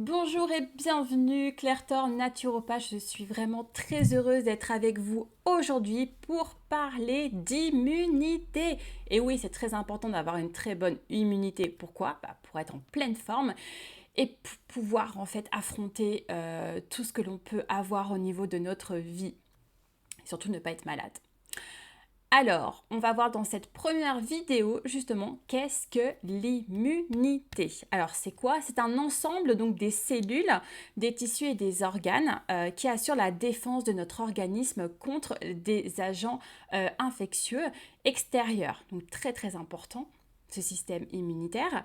Bonjour et bienvenue, Claire Thor, naturopathe. Je suis vraiment très heureuse d'être avec vous aujourd'hui pour parler d'immunité. Et oui, c'est très important d'avoir une très bonne immunité. Pourquoi? Pour être en pleine forme et pouvoir en fait affronter tout ce que l'on peut avoir au niveau de notre vie. Et surtout ne pas être malade. Alors, on va voir dans cette première vidéo justement qu'est-ce que l'immunité. Alors, c'est quoi? C'est un ensemble donc des cellules, des tissus et des organes qui assurent la défense de notre organisme contre des agents infectieux extérieurs. Donc, très très important ce système immunitaire.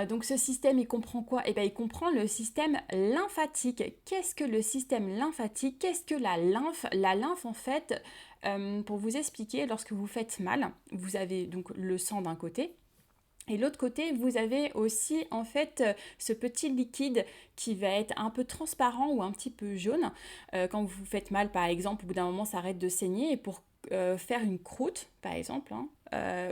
Donc ce système, il comprend quoi? Eh bien, il comprend le système lymphatique. Qu'est-ce que le système lymphatique? Qu'est-ce que la lymphe? La lymphe, en fait, pour vous expliquer, lorsque vous faites mal, vous avez donc le sang d'un côté, et l'autre côté, vous avez aussi en fait ce petit liquide qui va être un peu transparent ou un petit peu jaune. Quand vous faites mal, par exemple, au bout d'un moment, ça arrête de saigner. Et pour faire une croûte, par exemple,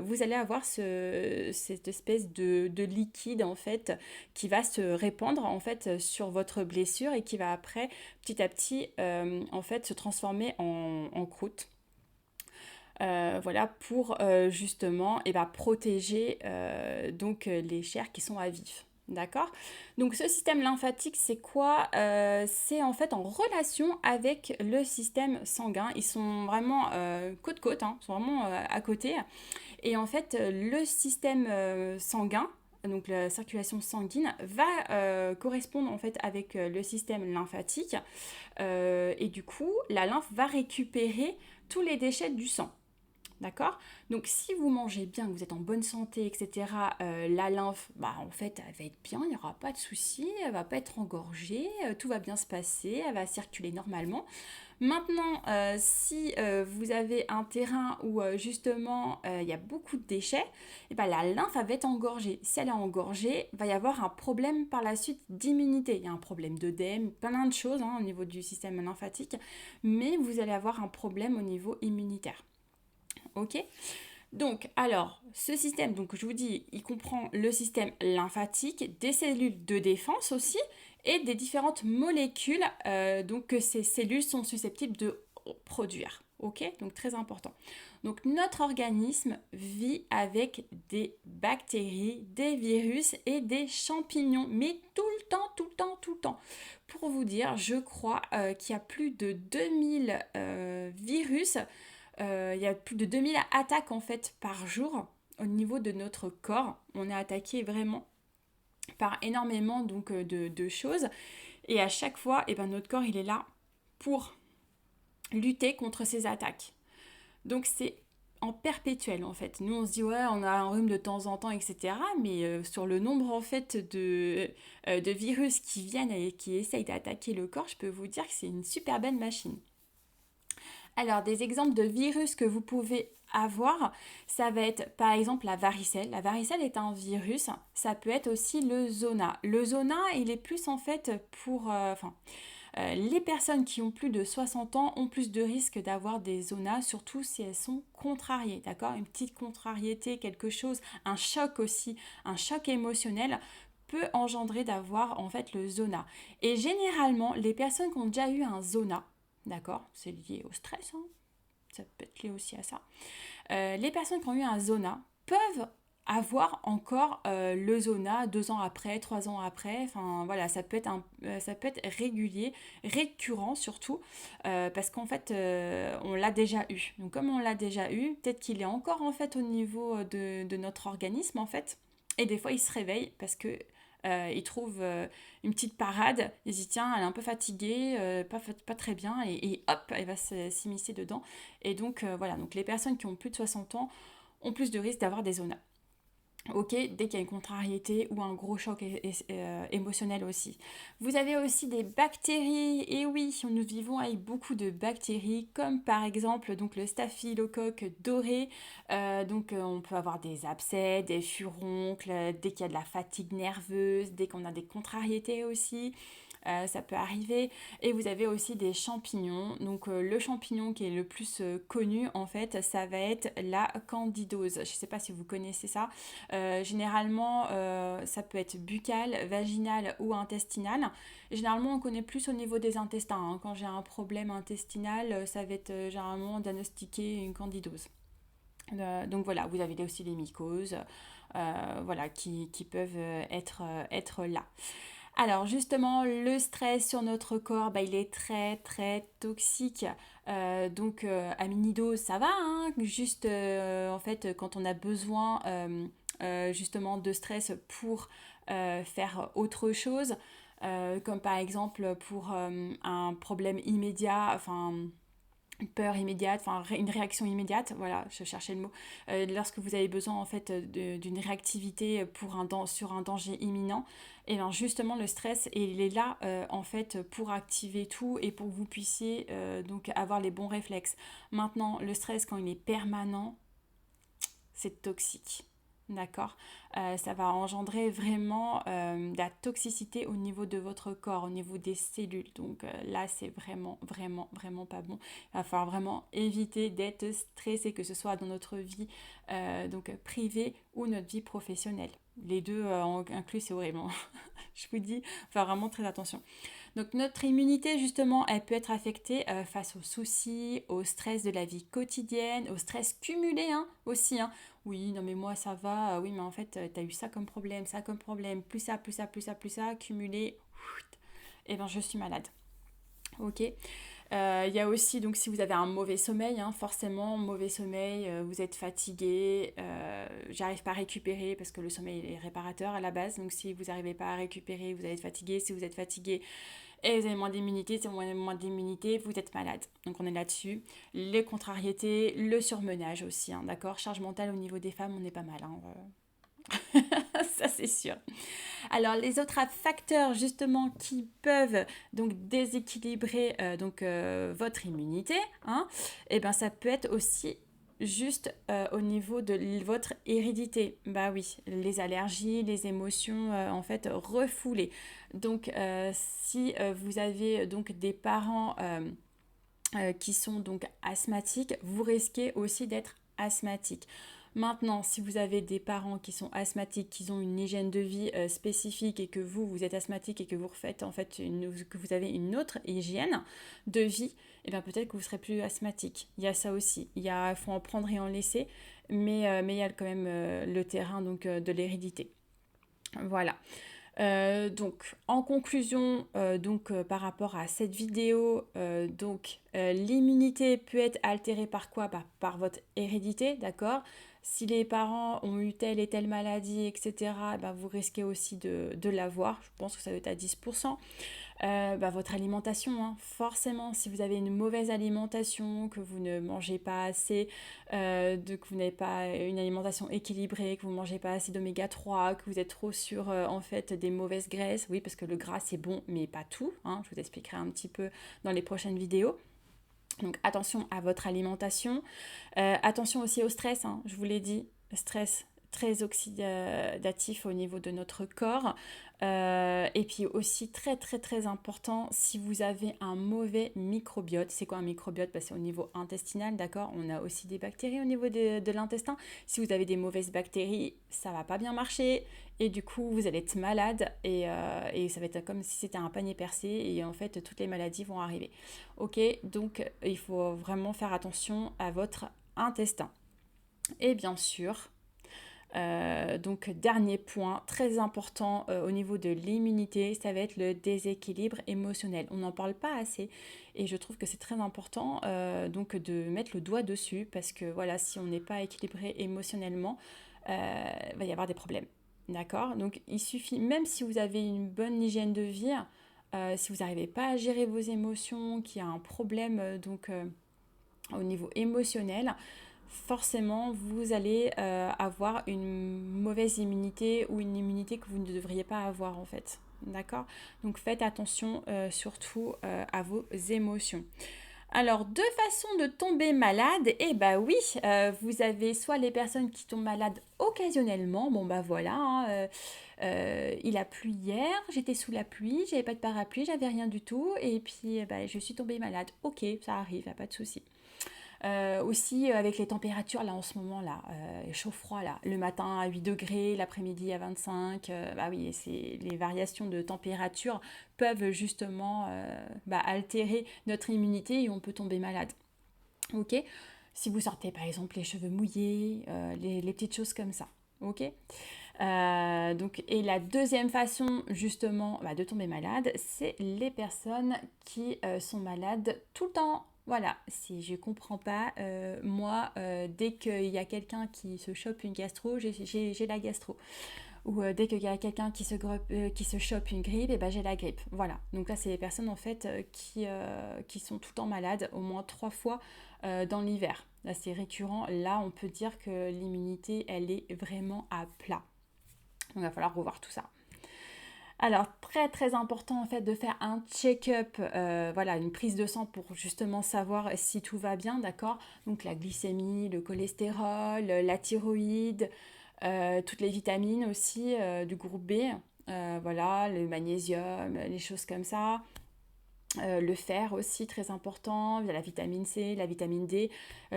vous allez avoir cette espèce de liquide en fait qui va se répandre en fait sur votre blessure et qui va après petit à petit en fait se transformer en croûte. Voilà, pour justement protéger donc les chairs qui sont à vif. D'accord? Donc ce système lymphatique, c'est quoi? C'est en fait en relation avec le système sanguin. Ils sont vraiment côte-côte, hein, ils sont vraiment à côté. Et en fait, le système sanguin, donc la circulation sanguine, va correspondre en fait avec le système lymphatique. Et du coup, la lymphe va récupérer tous les déchets du sang. D'accord? Donc si vous mangez bien, que vous êtes en bonne santé, etc., la lymphe, en fait, elle va être bien, il n'y aura pas de souci, elle va pas être engorgée, tout va bien se passer, elle va circuler normalement. Maintenant, si vous avez un terrain où justement il y a beaucoup de déchets, et ben, la lymphe elle va être engorgée. Si elle est engorgée, il va y avoir un problème par la suite d'immunité. Il y a un problème d'œdème, plein de choses au niveau du système lymphatique, mais vous allez avoir un problème au niveau immunitaire. Ok? Donc, alors, ce système, donc je vous dis, il comprend le système lymphatique, des cellules de défense aussi, et des différentes molécules donc, que ces cellules sont susceptibles de produire. Ok? Donc, très important. Donc, notre organisme vit avec des bactéries, des virus et des champignons, mais tout le temps, tout le temps, tout le temps. Pour vous dire, je crois qu'il y a plus de 2000 virus, il y a plus de 2000 attaques en fait par jour au niveau de notre corps. On est attaqué vraiment par énormément donc, de choses. Et à chaque fois, notre corps il est là pour lutter contre ces attaques. Donc c'est en perpétuel en fait. Nous on se dit ouais on a un rhume de temps en temps etc. Mais sur le nombre en fait de virus qui viennent et qui essayent d'attaquer le corps, je peux vous dire que c'est une super belle machine. Alors, des exemples de virus que vous pouvez avoir, ça va être par exemple la varicelle. La varicelle est un virus, ça peut être aussi le zona. Le zona, il est plus en fait pour... les personnes qui ont plus de 60 ans ont plus de risques d'avoir des zonas, surtout si elles sont contrariées, d'accord? Une petite contrariété, quelque chose, un choc aussi, un choc émotionnel peut engendrer d'avoir en fait le zona. Et généralement, les personnes qui ont déjà eu un zona, d'accord, c'est lié au stress, hein, ça peut être lié aussi à ça. Les personnes qui ont eu un zona peuvent avoir encore le zona 2 ans après, 3 ans après. Enfin voilà, ça peut être régulier, récurrent surtout, parce qu'en fait on l'a déjà eu. Donc comme on l'a déjà eu, peut-être qu'il est encore en fait au niveau de notre organisme en fait. Et des fois il se réveille parce que il trouve une petite parade, il se dit tiens elle est un peu fatiguée, pas très bien et hop elle va s'immiscer dedans. Et donc voilà, donc les personnes qui ont plus de 60 ans ont plus de risques d'avoir des zonas. Ok, dès qu'il y a une contrariété ou un gros choc émotionnel aussi. Vous avez aussi des bactéries, et oui, nous vivons avec beaucoup de bactéries, comme par exemple donc le staphylocoque doré. On peut avoir des abcès, des furoncles, dès qu'il y a de la fatigue nerveuse, dès qu'on a des contrariétés aussi. Ça peut arriver. Et vous avez aussi des champignons. Donc le champignon qui est le plus connu en fait, ça va être la candidose. Je ne sais pas si vous connaissez ça. Généralement, ça peut être buccal, vaginal ou intestinal. Généralement, on connaît plus au niveau des intestins, hein. Quand j'ai un problème intestinal, ça va être généralement diagnostiqué une candidose. Donc voilà, vous avez aussi les mycoses, voilà, qui peuvent être là. Alors justement, le stress sur notre corps, bah, il est très très toxique. Donc à mini-dose, ça va, hein, juste en fait quand on a besoin justement de stress pour faire autre chose, comme par exemple pour un problème immédiat, enfin une peur immédiate, enfin une réaction immédiate, voilà, je cherchais le mot, lorsque vous avez besoin en fait d'une réactivité sur un danger imminent, et bien justement le stress, il est là en fait pour activer tout et pour que vous puissiez donc avoir les bons réflexes. Maintenant, le stress quand il est permanent, c'est toxique. D'accord. Ça va engendrer vraiment de la toxicité au niveau de votre corps, au niveau des cellules. Donc là, c'est vraiment, vraiment, vraiment pas bon. Il va falloir vraiment éviter d'être stressé, que ce soit dans notre vie donc privée ou notre vie professionnelle. Les deux inclus, c'est horrible, hein. Je vous dis, faire vraiment très attention. Donc notre immunité, justement, elle peut être affectée face aux soucis, au stress de la vie quotidienne, au stress cumulé, hein, aussi, hein. Oui, non mais moi ça va, oui mais en fait t'as eu ça comme problème, plus ça, plus ça, plus ça, plus ça, cumulé, et ben je suis malade. Ok. Il y a aussi, donc si vous avez un mauvais sommeil, hein, forcément, mauvais sommeil, vous êtes fatigué, j'arrive pas à récupérer parce que le sommeil est réparateur à la base, donc si vous n'arrivez pas à récupérer, vous allez être fatigué, si vous êtes fatigué et vous avez moins d'immunité, si vous avez moins d'immunité, vous êtes malade. Donc on est là-dessus. Les contrariétés, le surmenage aussi, hein, d'accord. Charge mentale au niveau des femmes, on est pas mal, hein, ça c'est sûr. Alors les autres facteurs justement qui peuvent donc déséquilibrer votre immunité, hein, et ben ça peut être aussi juste au niveau de votre hérédité. Bah oui, les allergies, les émotions en fait refoulées. Donc si vous avez donc des parents qui sont donc asthmatiques, vous risquez aussi d'être asthmatique. Maintenant, si vous avez des parents qui sont asthmatiques, qui ont une hygiène de vie spécifique et que vous êtes asthmatique et que vous refaites en fait que vous avez une autre hygiène de vie, et bien peut-être que vous serez plus asthmatique. Il y a ça aussi. Il faut en prendre et en laisser, mais il y a quand même le terrain donc de l'hérédité. Voilà. Donc, en conclusion, par rapport à cette vidéo, l'immunité peut être altérée par quoi? Par votre hérédité, d'accord? Si les parents ont eu telle et telle maladie, etc., vous risquez aussi de l'avoir. Je pense que ça doit être à 10%. Votre alimentation, hein. Forcément, si vous avez une mauvaise alimentation, que vous ne mangez pas assez, que vous n'avez pas une alimentation équilibrée, que vous ne mangez pas assez d'oméga 3, que vous êtes trop sur en fait des mauvaises graisses, oui, parce que le gras c'est bon, mais pas tout, hein. Je vous expliquerai un petit peu dans les prochaines vidéos. Donc attention à votre alimentation, attention aussi au stress, hein. Je vous l'ai dit, le stress très oxydatif au niveau de notre corps. Et puis aussi très très très important, si vous avez un mauvais microbiote. C'est quoi un microbiote? C'est au niveau intestinal, d'accord? On a aussi des bactéries au niveau de l'intestin. Si vous avez des mauvaises bactéries, ça va pas bien marcher. Et du coup, vous allez être malade et ça va être comme si c'était un panier percé et en fait, toutes les maladies vont arriver. Ok, donc il faut vraiment faire attention à votre intestin. Et bien sûr, donc dernier point très important au niveau de l'immunité, ça va être le déséquilibre émotionnel. On n'en parle pas assez et je trouve que c'est très important donc de mettre le doigt dessus parce que voilà, si on n'est pas équilibré émotionnellement, il va y avoir des problèmes. D'accord? Donc il suffit, même si vous avez une bonne hygiène de vie, si vous n'arrivez pas à gérer vos émotions, qu'il y a un problème au niveau émotionnel, forcément vous allez avoir une mauvaise immunité ou une immunité que vous ne devriez pas avoir en fait. D'accord? Donc faites attention surtout à vos émotions. Alors, deux façons de tomber malade, et oui, vous avez soit les personnes qui tombent malades occasionnellement, voilà, hein, il a plu hier, j'étais sous la pluie, j'avais pas de parapluie, j'avais rien du tout, et puis je suis tombée malade. Ok, ça arrive, y a pas de souci. Aussi avec les températures là en ce moment là, chaud-froid là, le matin à 8 degrés, l'après-midi à 25, bah oui, les variations de température peuvent justement altérer notre immunité et on peut tomber malade. Ok. Si vous sortez par exemple les cheveux mouillés, les petites choses comme ça. Ok. Et la deuxième façon justement de tomber malade, c'est les personnes qui sont malades tout le temps. Voilà, si je comprends pas, moi, dès qu'il y a quelqu'un qui se chope une gastro, j'ai la gastro. Ou dès qu'il y a quelqu'un qui se chope une grippe, et ben j'ai la grippe. Voilà. Donc là, c'est les personnes en fait qui sont tout le temps malades, au moins 3 fois dans l'hiver. Là, c'est récurrent. Là, on peut dire que l'immunité, elle est vraiment à plat. Donc, il va falloir revoir tout ça. Alors, très très important en fait de faire un check-up, voilà, une prise de sang pour justement savoir si tout va bien, d'accord? Donc la glycémie, le cholestérol, la thyroïde, toutes les vitamines aussi du groupe B, voilà, le magnésium, les choses comme ça. Le fer aussi très important, la vitamine C, la vitamine D,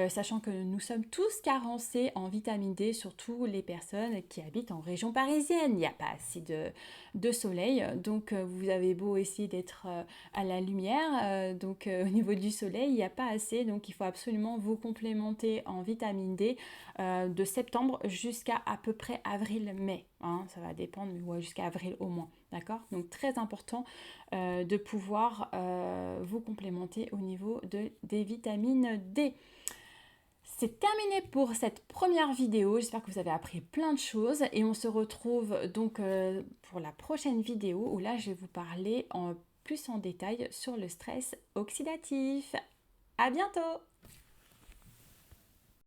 sachant que nous sommes tous carencés en vitamine D, surtout les personnes qui habitent en région parisienne. Il n'y a pas assez de soleil, donc vous avez beau essayer d'être à la lumière, au niveau du soleil, il n'y a pas assez, donc il faut absolument vous complémenter en vitamine D de septembre jusqu'à à peu près avril-mai. Hein, ça va dépendre, mais ouais, jusqu'à avril au moins. D'accord? Donc très important de pouvoir vous complémenter au niveau des vitamines D. C'est terminé pour cette première vidéo. J'espère que vous avez appris plein de choses et on se retrouve donc pour la prochaine vidéo où là je vais vous parler plus en détail sur le stress oxydatif. À bientôt!